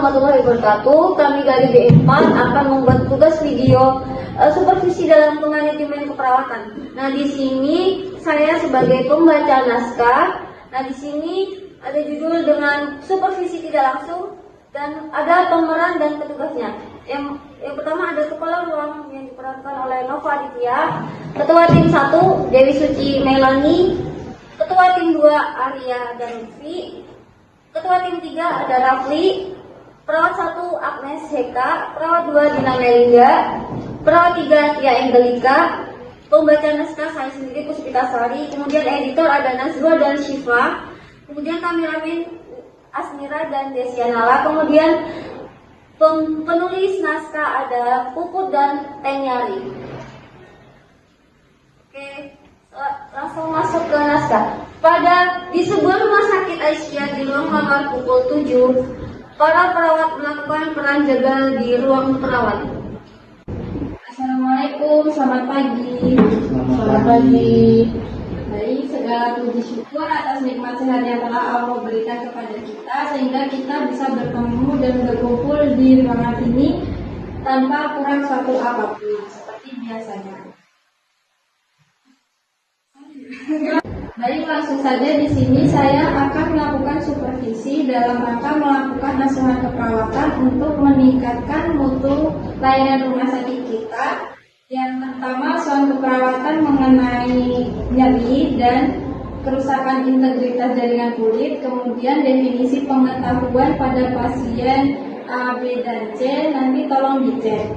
warahmatullahi wabarakatuh. Kami dari B4 akan membuat tugas video supervisi dalam manajemen keperawatan. Nah, di sini saya sebagai pembaca naskah. Nah, di sini ada judul dengan supervisi tidak langsung dan ada pemeran dan petugasnya. Yang pertama ada kepala ruang yang diperankan oleh Nova Aditya, ketua tim 1 Dewi Suci Melani, ketua tim 2 Arya dan Lutfi, ketua tim 3 ada Rafli, perawat 1 Agnes Heka, perawat 2 Dina Melinda, perawat 3 Tia Engelika, pembaca naskah saya sendiri Puspita Sari, kemudian editor ada Nazwa dan Syifa, kemudian kameramen Asmira dan Desianala, kemudian penulis naskah ada Puput dan Tenyari. Oke, langsung masuk ke naskah. Di sebuah rumah sakit Aisyah di ruang kamar pukul 7, para perawat melakukan peran jaga di ruang perawat. Assalamualaikum, selamat pagi. Selamat pagi. Baik, segala puji syukur atas nikmat sehat yang telah Allah berikan kepada kita sehingga kita bisa bertemu dan berkumpul di ruangan ini tanpa kurang suatu apapun seperti biasanya. Baik, langsung saja di sini saya akan melakukan supervisi dalam rangka melakukan asuhan keperawatan untuk meningkatkan mutu layanan rumah sakit kita. Yang pertama, asuhan keperawatan mengenai nyeri dan kerusakan integritas jaringan kulit, kemudian definisi pengetahuan pada pasien A, B, dan C, nanti tolong dicek.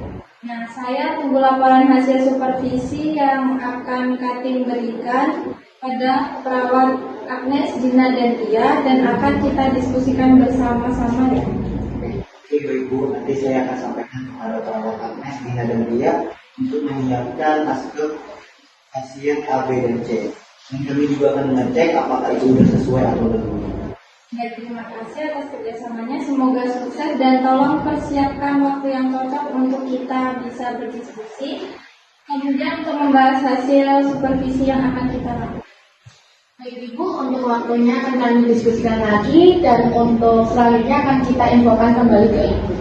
Nah, saya tunggu laporan hasil supervisi yang akan Katim berikan pada perawat Agnes, Dina, dan Tia, dan akan kita diskusikan bersama-sama ya. Oke Bapak Ibu, nanti saya akan sampaikan kepada perawat Agnes, Dina, dan Tia untuk menyiapkan naskah pasien A, B, dan C. Dan kami juga akan mengecek apakah itu sudah sesuai atau belum. Ya, terima kasih atas kerjasamanya, semoga sukses dan tolong persiapkan waktu yang cocok untuk kita bisa berdiskusi. Kemudian untuk membahas hasil supervisi yang akan kita lakukan. Baik Ibu, untuk waktunya akan kami diskusikan lagi dan untuk selanjutnya akan kita infokan kembali ke Ibu.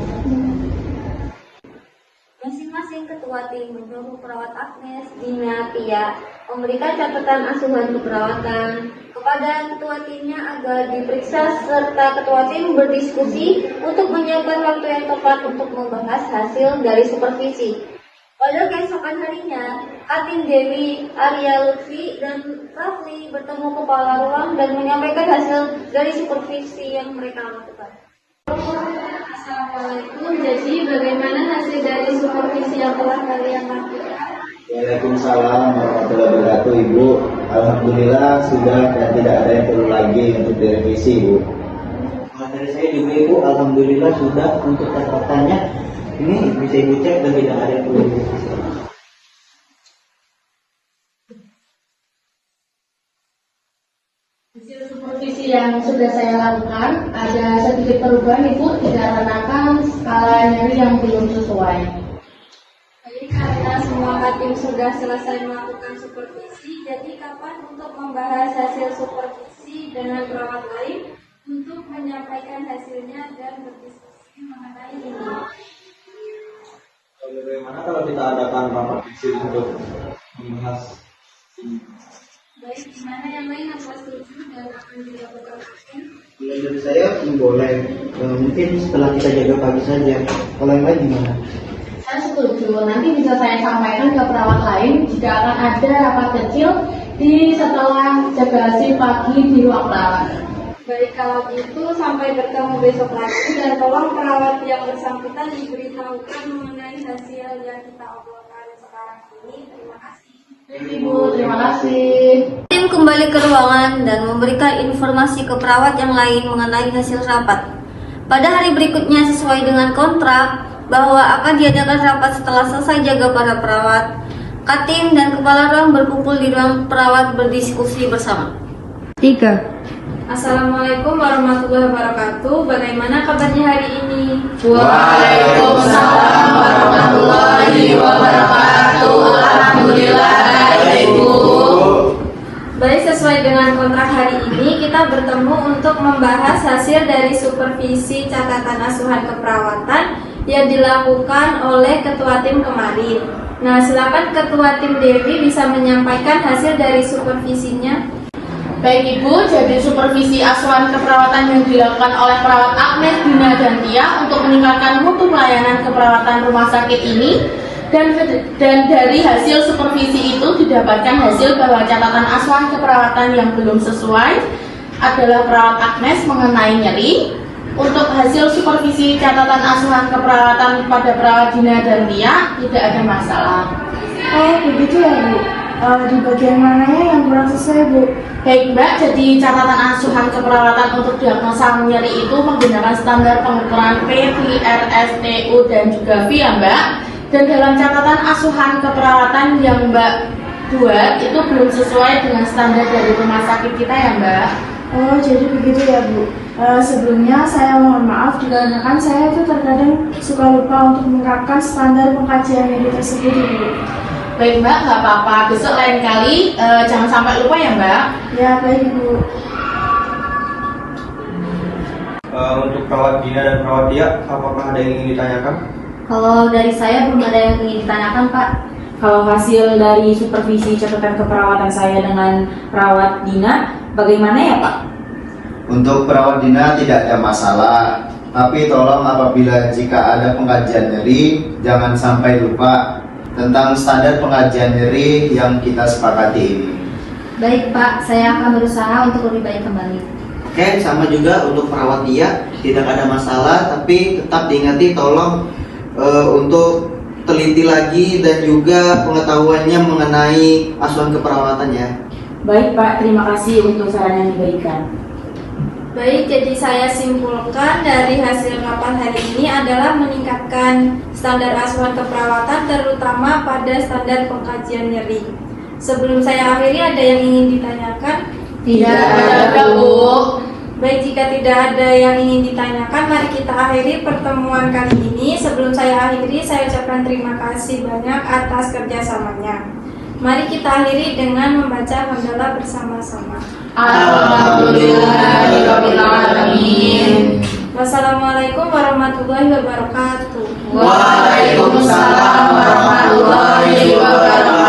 Masing-masing ketua tim menyuruh perawat Agnes, Dina, Tia memberikan catatan asuhan keperawatan kepada ketua timnya agar diperiksa serta ketua tim berdiskusi untuk menyiapkan waktu yang tepat untuk membahas hasil dari supervisi. Pada keesokan harinya, Katim Dewi, Arya, Lutfi, dan Rafli bertemu kepala ruang dan menyampaikan hasil dari supervisi yang mereka lakukan. Assalamualaikum. Jadi bagaimana hasil dari supervisi yang telah kalian lakukan? Waalaikumsalam warahmatullahi wabarakatuh Ibu. Alhamdulillah sudah dan tidak ada yang perlu lagi untuk direvisi Ibu. Dari saya juga Ibu, alhamdulillah sudah untuk catatannya ini bisa Ibu cek dan tidak ada yang perlu direvisi. Hasil supervisi yang sudah saya lakukan ada sedikit perubahan Ibu dikarenakan skala nyeri yang belum sesuai. Jadi karena semua Katim sudah selesai melakukan supervisi, jadi kapan untuk membahas hasil supervisi dengan perawat lain untuk menyampaikan hasilnya dan berdiskusi mengenai ini? Bagaimana kalau kita adakan rapat kecil untuk membahas ini? Baik, gimana yang lain apa setuju dan akan dilakukan Katim? Kalau dari saya boleh, mungkin setelah kita jaga pagi saja. Kalau yang lain gimana? Saya setuju, nanti bisa saya sampaikan ke perawat lain jika akan ada rapat kecil setelah jaga hasil pagi di ruang perawat. Baik, kalau gitu sampai bertemu besok lagi dan tolong perawat yang bersangkutan diberitahukan mengenai hasil yang kita obrolkan sekarang ini. Terima kasih. Ibu, terima kasih. Tim kembali ke ruangan dan memberikan informasi ke perawat yang lain mengenai hasil rapat. Pada hari berikutnya sesuai dengan kontrak bahwa akan diadakan rapat setelah selesai jaga para perawat, Katim dan kepala ruang berkumpul di ruang perawat berdiskusi bersama. 3. Assalamualaikum warahmatullahi wabarakatuh. Bagaimana kabarnya hari ini? Waalaikumsalam warahmatullahi wabarakatuh. Alhamdulillah, Ibu. Baik, sesuai dengan kontrak hari ini, kita bertemu untuk membahas hasil dari supervisi catatan asuhan keperawatan yang dilakukan oleh ketua tim kemarin. Nah, silakan ketua tim Dewi bisa menyampaikan hasil dari supervisinya. Baik Ibu, jadi supervisi asuhan keperawatan yang dilakukan oleh perawat Agnes, Dina, dan Tia untuk meningkatkan mutu pelayanan keperawatan rumah sakit ini. Dan dari hasil supervisi itu didapatkan hasil bahwa catatan asuhan keperawatan yang belum sesuai adalah perawat Agnes mengenai nyeri. Untuk hasil supervisi catatan asuhan keperawatan pada perawat Dina dan Tia tidak ada masalah. Oh begitu ya Bu. Di bagian mananya yang kurang sesuai Bu? Baik Mbak, jadi catatan asuhan keperawatan untuk diagnosa nyeri itu menggunakan standar pengukuran P, V, R, S, T, U, dan juga V ya Mbak. Dan dalam catatan asuhan keperawatan yang Mbak buat itu belum sesuai dengan standar dari rumah sakit kita ya Mbak. Oh jadi begitu ya Bu. Sebelumnya saya mohon maaf dikarenakan saya itu terkadang suka lupa untuk menerapkan standar pengkajian nyeri tersebut Bu. Baik Mbak, nggak apa-apa. Besok lain kali jangan sampai lupa ya Mbak. Ya baik Bu. Untuk perawat Dina dan perawat Tia, apakah ada yang ingin ditanyakan? Kalau dari saya belum ada yang ingin ditanyakan, Pak. Kalau hasil dari supervisi catatan keperawatan saya dengan perawat Dina, bagaimana ya Pak? Untuk perawat Dina tidak ada masalah, tapi tolong apabila jika ada pengkajian nyeri, jangan sampai lupa tentang standar pengkajian nyeri yang kita sepakati ini. Baik, Pak. Saya akan berusaha untuk lebih baik kembali. Oke, sama juga untuk perawat Tia, tidak ada masalah, tapi tetap diingati tolong untuk teliti lagi dan juga pengetahuannya mengenai asuhan keperawatan ya. Baik Pak, terima kasih untuk saran yang diberikan. Baik, jadi saya simpulkan dari hasil rapat hari ini adalah meningkatkan standar asuhan keperawatan terutama pada standar pengkajian nyeri. Sebelum saya akhiri, ada yang ingin ditanyakan? Tidak ada Bu. Baik, jika tidak ada yang ingin ditanyakan, mari kita akhiri pertemuan kali ini. Sebelum saya akhiri, saya ucapkan terima kasih banyak atas kerjasamanya. Mari kita akhiri dengan membaca hamdalah bersama-sama. Alhamdulillahirobbilalamin. Wassalamualaikum warahmatullahi wabarakatuh. Waalaikumsalam warahmatullahi wabarakatuh.